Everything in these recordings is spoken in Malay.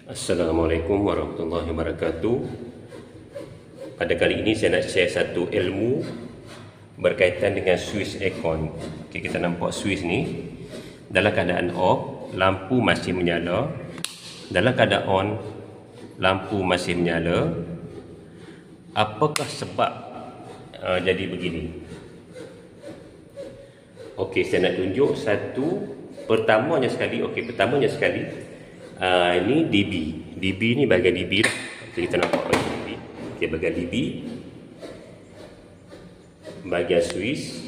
Assalamualaikum warahmatullahi wabarakatuh. Pada kali ini saya nak share satu ilmu berkaitan dengan switch aircon. Okay, kita nampak switch ni dalam keadaan off, lampu masih menyala. Dalam keadaan on, lampu masih menyala. Apakah sebab jadi begini? Okey, saya nak tunjuk satu. Pertamanya sekali, ini dB. dB ni bahagian dB lah. Okay, kita nampak bahagian dB. Okay, bahagian dB, bahagian switch,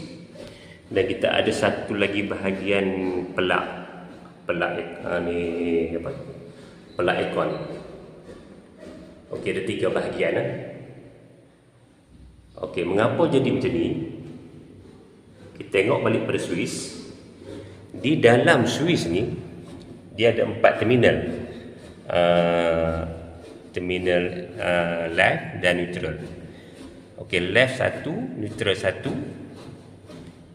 dan kita ada satu lagi bahagian pelak ni apa? Pelak aircon. Okey, ada 3 bahagian. Okey, mengapa jadi macam ni? Kita tengok balik pada switch. Di dalam switch ni dia ada 4 terminal. Terminal left dan neutral. Okey, left 1, neutral 1.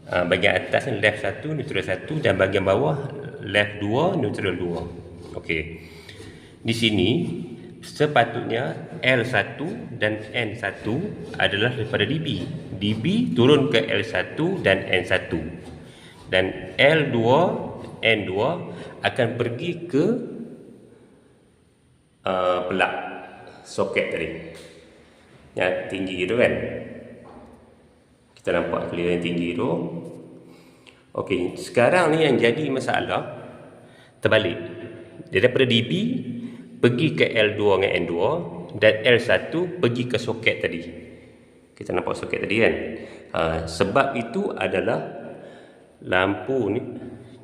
Bahagian atas ni left 1, neutral 1, dan bahagian bawah left 2, neutral 2. Okey. Di sini sepatutnya L1 dan N1 adalah daripada dB. dB turun ke L1 dan N1. Dan L2, N2 akan pergi ke pelak soket tadi yang tinggi tu kan. Kita nampak clear yang tinggi tu. Okey, sekarang ni yang jadi masalah terbalik. Dia daripada dB pergi ke L2 dengan N2, dan L1 pergi ke soket tadi. Kita nampak soket tadi kan. Sebab itu adalah lampu ni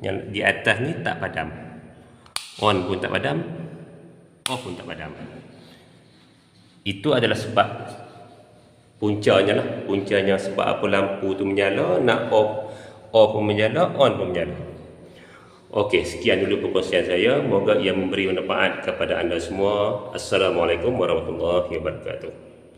yang di atas ni tak padam. On pun tak padam, off pun tak padam. Itu adalah sebab puncanya lah. Puncanya sebab apa lampu tu menyala, nak off pun menyala, on pun menyala. Okey, sekian dulu perkongsian saya. Moga ia memberi manfaat kepada anda semua. Assalamualaikum warahmatullahi wabarakatuh.